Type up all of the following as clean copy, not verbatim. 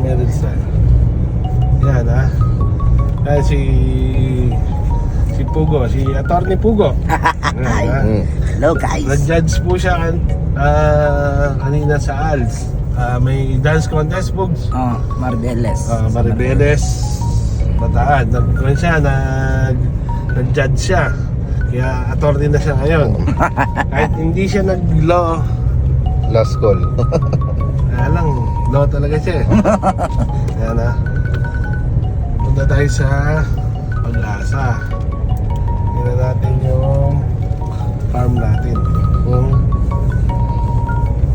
Meryl Star. Yan ha. Yan si Pugo, si Attorney Pugo. Yan, ha? Hello guys. Nag-judge po siya kanina sa ALS. May dance contest, Pugs. Maribeles. Maribeles. Bataan. Nag-judge siya. Kaya attorney na siya ngayon. Kahit hindi siya nag-law. Last call. Kaya lang, law talaga siya. Yan na. Punta tayo sa Pag-asa. Tingnan natin yung farm natin. Kung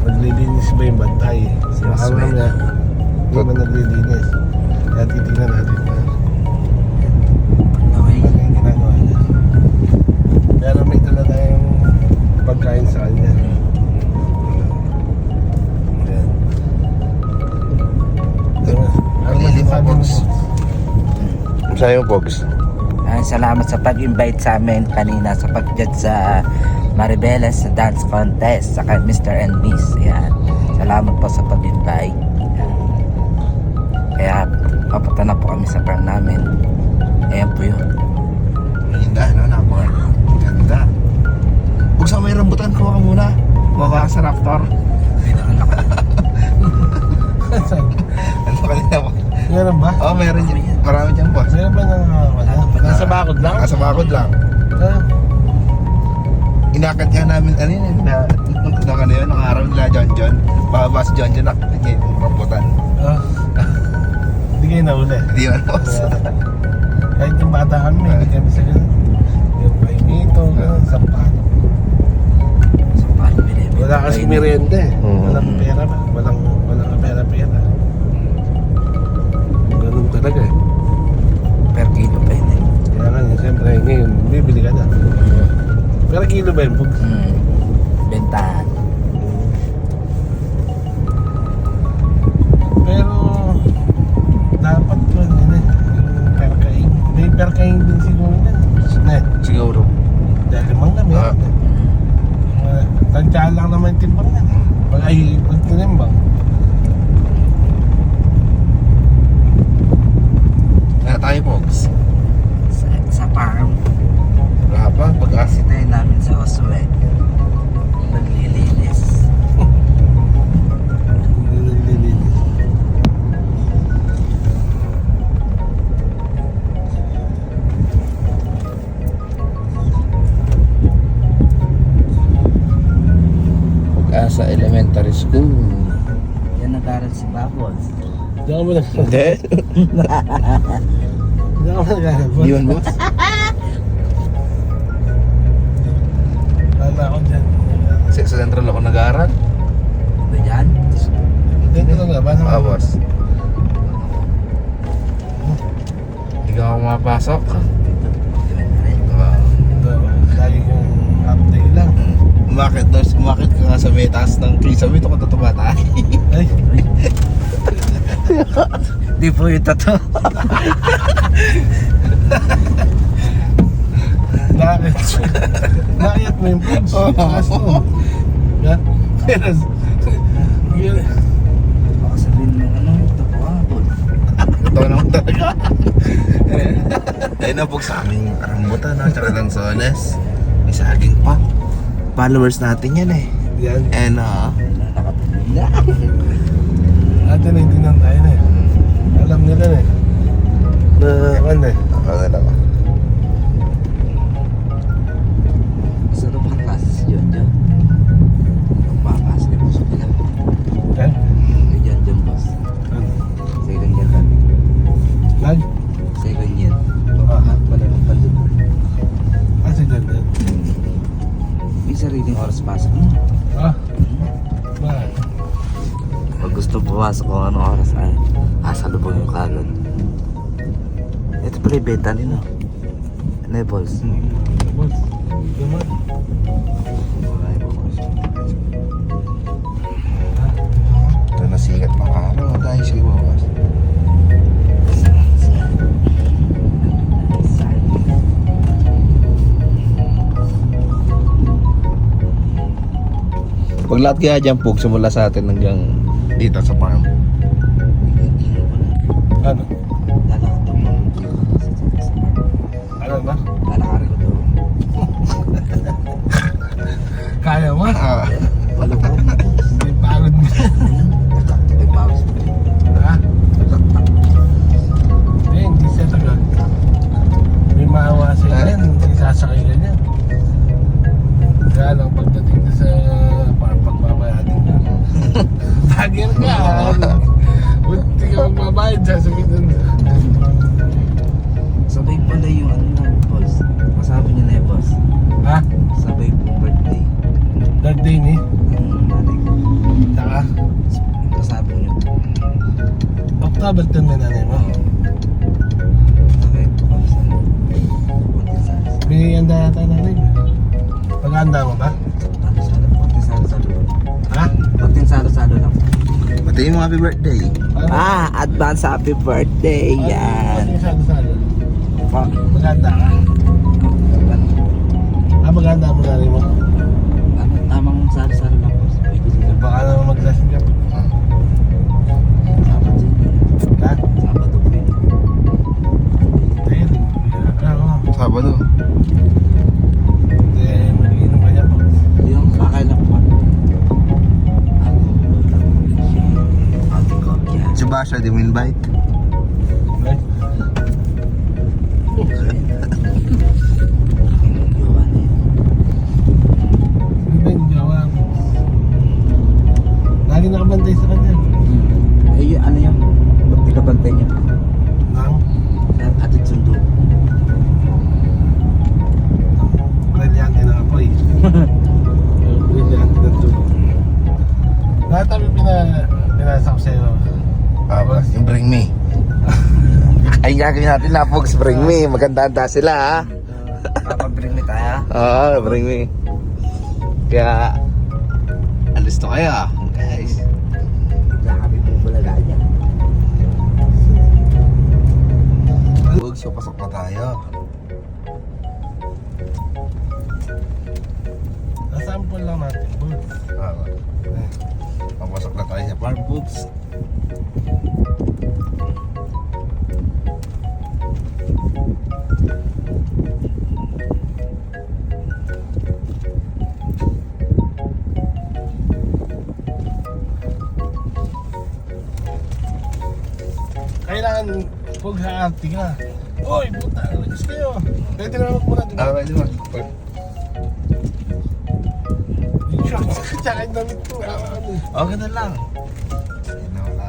naglilinis ba yung bantay. Baka naman nga, hindi ba naglilinis. Kaya titignan natin na. Ano yung ginagawa niya. Pero may dala tayong pagkain sa kanya. Ayan. Ano masasabi mo? Sa'yo, Pogs. Salamat sa pag-invite sa amin kanina sa pag-judge sa Maribeles sa dance contest sa Mr. and Miss. Yan. Salamat po sa pag-invite. Kaya papunta na po kami sa farm namin. Ayan po yun. Ganda, no? Napakaganda. Huwag sa may rambutan, kuha ka muna. Kuha ka sa Raptor. Ano kanina po? Meron ba? Oo, meron dyan. Marami dyan, boss. Meron ba nasa bakod lang? Nasa bakod lang. Inakat nga namin, ano yun, nung araw nila John. Babas John, nakakit yung rambutan. Hindi kayo nahuli. Hindi man, boss. Kahit yung bata kami, hindi kami sa ganun. Yung painito, sa paano. Wala kasi merienda eh. Walang pera ba? Walang pera. Ganun talaga eh. Per kilo pa yun eh. Kaya nga, siyempre, ngayon, bibili ka na. Pero kilo ba yun, Pugs? Bentahan. Pero, dapat yun, yun eh. Yung perkain. May perkain din siguro yan. Siguro. Dahil limang na meron eh. Tansyahan lang naman yung timbang yan. Pag tinimbang. Kaya tayo, Pogs. Sa farm. Wala pa, Pag-asa. Tayo namin sa Oswe. Naglilinis. Pag-asa Elementary School. Yan nag-aral si Babos. Diyan ka mo lang. Hindi. Diyan ka mo lang. Yun, boss. Kala ko dyan. Sa Central ako nag-aaral. Ba yan? Dito lang nga. Basta Ah, boss. Hindi ka ako mapasok. Lagi yung update lang. Umakit ka nga sa may taas ng kisame. Ito ko tatubata. Ay, Di po yung totoo. bakit? Nakayat mo yung Pugs. Taas mo. Yan. Pero, yun. Baka sabihin mo ito po habol. Ito naman talaga. Ayun na po sa aming rambutan, no? Tsaka lansones. May saging pa. Followers natin yan eh. Yan. And Nakapila. Ate na hindi nang tayo na eh. Alam nila na eh. Na ano eh. ano lang. Sarap ang klase si John John. Magpapas niya po sa pila. Eh? Si John John boss. Ano? Second year kami. Lag? Second year. Papakat pala ng palud. Ah, si Dad. May sariling oras pasok mo. Ah? Bakit? Pag gusto pumasok kung anong oras ay salubong yung kagad. Ito pala yung beta nila. Naples. Boss. Naman. Ito na sikat mga araw. Tayo sige bawas. Pag lahat kaya dyan, Pug, simula sa atin hanggang dito sa farm. Ano? Lalakad to. Ano ba? Lalakari ko to. Kaya mo? Ah, Wala ko. Hindi pagod mo. May pawis pa. Ha? Hindi siya tagal. May maawa sa yan, hindi sasakay ka niya. Kaya lang pagdating na sa pagbabayadin ka. Tagir ka! Buti ka magbabayad, sasabihin doon. Sabay pala yung ano na, boss. Masabi niyo na yung boss. Ha? Sabay pong birthday. Birthday ni? Nanay ko. Taka? Masabi niyo. October 10 na nanay mo. Okay, boss. Konti sana. Binigyan na yata nanay mo. Pag-anda mo ba? Konti salo-salo. Ha? Konti salo-salo lang. batiin mo happy birthday. Advance happy birthday. Yan. Salo-salo. Pa. Mag-anda ka? Mag-anda mo nanay mo. Ano, tamang salo-salo lang, boss. Baka naman mag-lasing ka. Sabat din. Ha? Sabado po yun. Ayun. Oo. Sabado. Hindi, mag-inom ka niya po. Yung kakailan pa. Ate ko, yan. Si Basha, di mo invite? Ay, Jowa na yun. hindi ba yung jawa mo? Lagi nakabantay sa kanya. Eh, yun, ano yun? Ba't tikabantay niyo? Ang Atid sundo. brilyante na ako eh. Brilyante na tulog. Lahat kami pinasok sa'yo. Yung bring me. Ay, gagawin natin na Pogs, bring me. Maganda-anda sila, ha? Papabring me tayo. Oo, bring me. Kaya, alis to kayo guys. Bigla kami bubulaga niya. Huwag, so pasok na tayo. Nasample lang natin. Boy. Papasok na tayo sa farm boots. Kailangan huwag sa arte ka. Uy, puta, lagis kayo. Pwede na magpuna din. Pwede ba? Yung shorts ka, tsaka yung damit ko. Okay na lang. Ayun na, wala.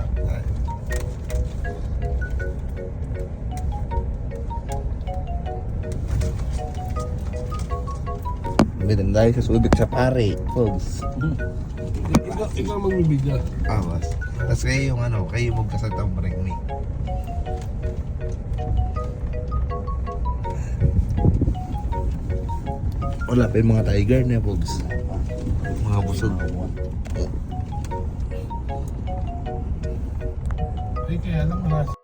Bidan tayo sa Subic sa pare, folks. Ikaw magbibigyan. Awas. Tapos kayo yung ano, kayo magkasalitang bring me. Wala pa yung mga tiger na, folks. Mga busog. Ay, kaya lang wala.